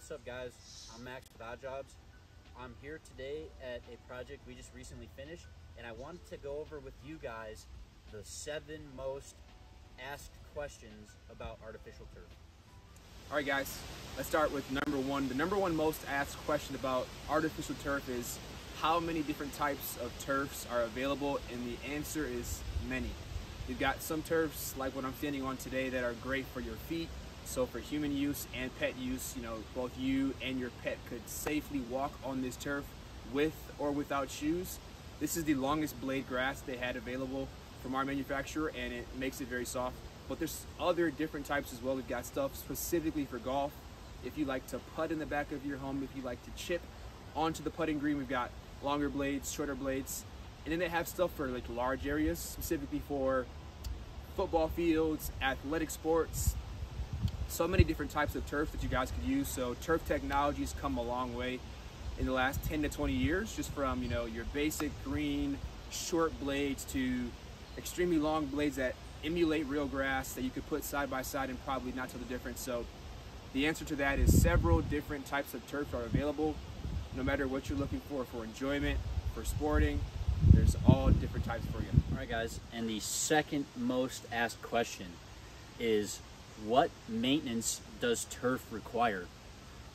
What's up, guys? I'm Max with Odd Jobs. I'm here today at a project we just recently finished, and I wanted to go over with you guys the 7 most asked questions about artificial turf. All right, guys, let's start with number one. The number one most asked question about artificial turf is how many different types of turfs are available, and the answer is many. You've got some turfs like what I'm standing on today that are great for your feet. So for human use and pet use, both you and your pet could safely walk on this turf with or without shoes. This is the longest blade grass they had available from our manufacturer, and it makes it very soft. But there's other different types as well. We've got stuff specifically for golf. If you like to putt in the back of your home, if you like to chip onto the putting green, we've got longer blades, shorter blades. And then they have stuff for like large areas, specifically for football fields, athletic sports. So many different types of turf that you guys could use. So turf technology's come a long way in the last 10 to 20 years, just from your basic green short blades to extremely long blades that emulate real grass that you could put side by side and probably not tell the difference. So the answer to that is several different types of turf are available, no matter what you're looking for enjoyment, for sporting. There's all different types for you. All right, guys, and the second most asked question is, what maintenance does turf require?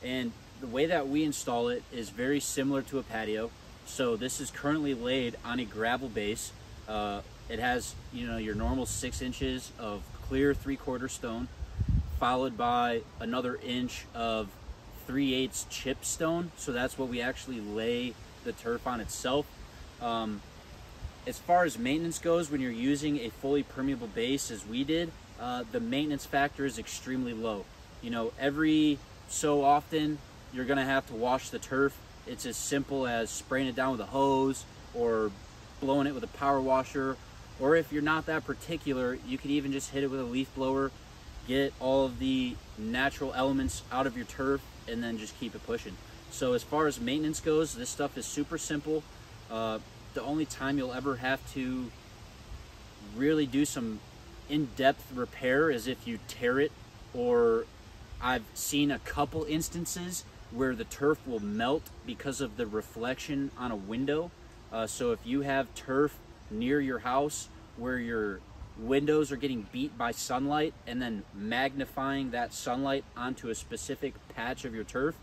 And the way that we install it is very similar to a patio. So this is currently laid on a gravel base. It has your normal 6 inches of clear 3/4 stone, followed by another inch of 3/8 chip stone. So that's what we actually lay the turf on itself. As far as maintenance goes, when you're using a fully permeable base as we did, the maintenance factor is extremely low. Every so often you're gonna have to wash the turf. It's as simple as spraying it down with a hose or blowing it with a power washer, or if you're not that particular, you could even just hit it with a leaf blower, get all of the natural elements out of your turf, and then just keep it pushing. So as far as maintenance goes, this stuff is super simple. The only time you'll ever have to really do some in-depth repair is if you tear it, or I've seen a couple instances where the turf will melt because of the reflection on a window. So if you have turf near your house where your windows are getting beat by sunlight and then magnifying that sunlight onto a specific patch of your turf,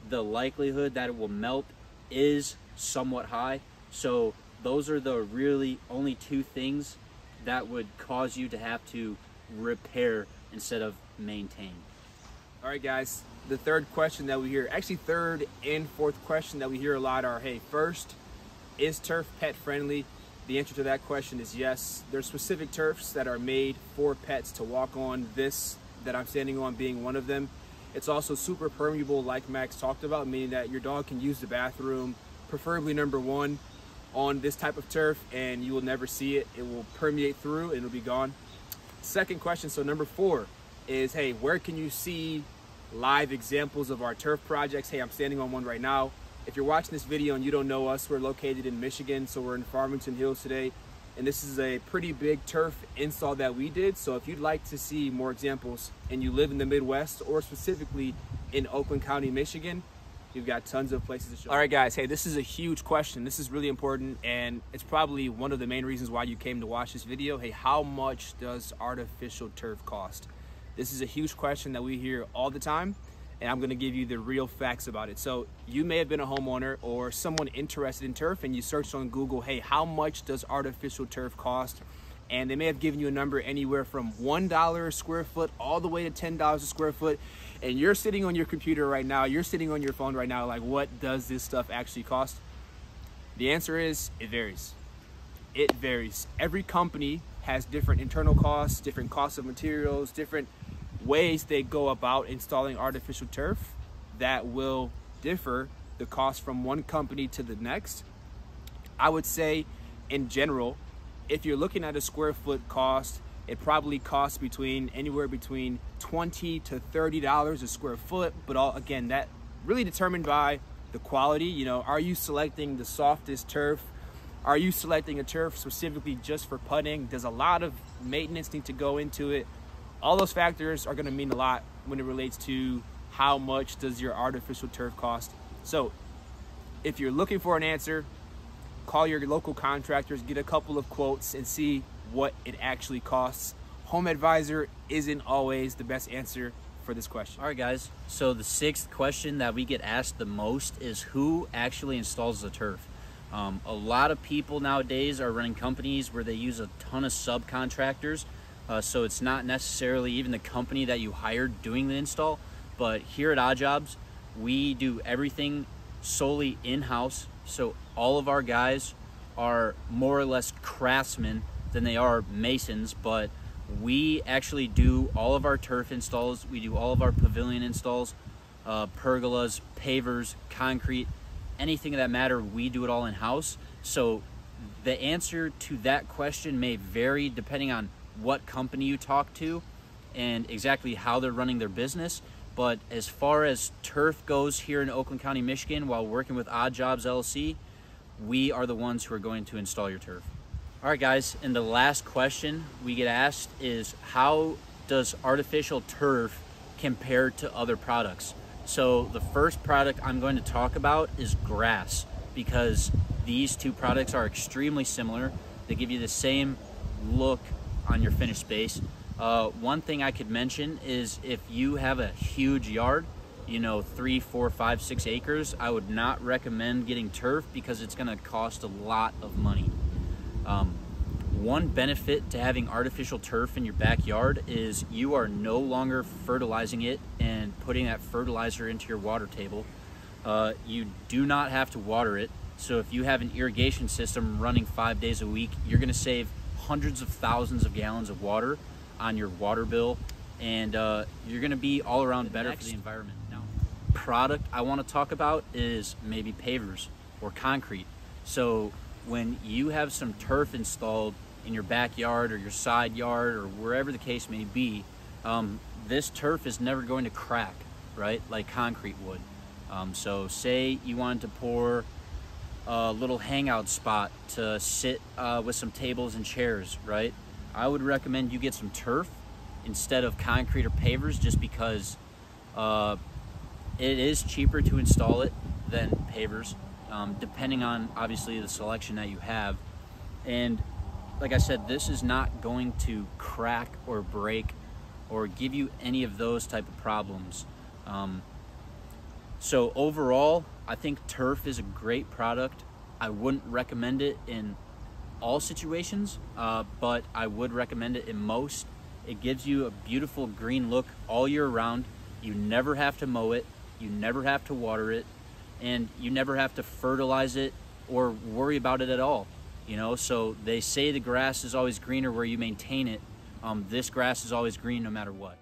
the likelihood that it will melt is somewhat high. So those are the really only 2 things that would cause you to have to repair instead of maintain. All right, guys, the third question that we hear, actually third and fourth question that we hear a lot are, hey, first, is turf pet friendly? The answer to that question is yes. There's specific turfs that are made for pets to walk on, this that I'm standing on being one of them. It's also super permeable, like Max talked about, meaning that your dog can use the bathroom, preferably number 1, on this type of turf, and you will never see it. It will permeate through and it'll be gone. Second question, so number 4 is, hey, where can you see live examples of our turf projects? Hey, I'm standing on one right now. If you're watching this video and you don't know us, we're located in Michigan, so we're in Farmington Hills today, and this is a pretty big turf install that we did. So if you'd like to see more examples and you live in the Midwest, or specifically in Oakland County, Michigan, you've got tons of places to show. All right, guys, hey, this is a huge question. This is really important, and it's probably one of the main reasons why you came to watch this video. Hey, how much does artificial turf cost? This is a huge question that we hear all the time, and I'm gonna give you the real facts about it. So you may have been a homeowner or someone interested in turf, and you searched on Google, hey, how much does artificial turf cost? And they may have given you a number anywhere from $1 a square foot all the way to $10 a square foot. And you're sitting on your computer right now, you're sitting on your phone right now, like, what does this stuff actually cost? The answer is, it varies. It varies. Every company has different internal costs, different costs of materials, different ways they go about installing artificial turf that will differ the cost from one company to the next. I would say, in general, if you're looking at a square foot cost, it probably costs anywhere between $20 to $30 a square foot. But again, that really determined by the quality. Are you selecting the softest turf? Are you selecting a turf specifically just for putting? Does a lot of maintenance need to go into it? All those factors are going to mean a lot when it relates to how much does your artificial turf cost? So if you're looking for an answer, call your local contractors, get a couple of quotes, and see what it actually costs. Home Advisor isn't always the best answer for this question. All right, guys. So the sixth question that we get asked the most is who actually installs the turf? A lot of people nowadays are running companies where they use a ton of subcontractors. So it's not necessarily even the company that you hired doing the install. But here at Odd Jobs, we do everything solely in-house. So all of our guys are more or less craftsmen than they are masons, but we actually do all of our turf installs. We do all of our pavilion installs, pergolas, pavers, concrete, anything of that matter, we do it all in-house. So the answer to that question may vary depending on what company you talk to and exactly how they're running their business. But as far as turf goes here in Oakland County, Michigan, while working with Odd Jobs LLC, we are the ones who are going to install your turf. All right, guys, and the last question we get asked is, how does artificial turf compare to other products? So the first product I'm going to talk about is grass, because these two products are extremely similar. They give you the same look on your finished space. One thing I could mention is if you have a huge yard, 3, 4, 5, 6 acres, I would not recommend getting turf because it's going to cost a lot of money. One benefit to having artificial turf in your backyard is you are no longer fertilizing it and putting that fertilizer into your water table. You do not have to water it. So if you have an irrigation system running 5 days a week, you're going to save hundreds of thousands of gallons of water on your water bill, and you're going to be all around better for the environment. Now, product I want to talk about is maybe pavers or concrete. So when you have some turf installed in your backyard or your side yard or wherever the case may be, this turf is never going to crack, right, like concrete would. So say you wanted to pour a little hangout spot to sit with some tables and chairs, right? I would recommend you get some turf instead of concrete or pavers, just because it is cheaper to install it than pavers, depending on obviously the selection that you have. And like I said, this is not going to crack or break or give you any of those type of problems. So overall, I think turf is a great product. I wouldn't recommend it in all situations, but I would recommend it in most. It gives you a beautiful green look all year round. You never have to mow it, you never have to water it, and you never have to fertilize it or worry about it at all. So they say the grass is always greener where you maintain it. This grass is always green no matter what.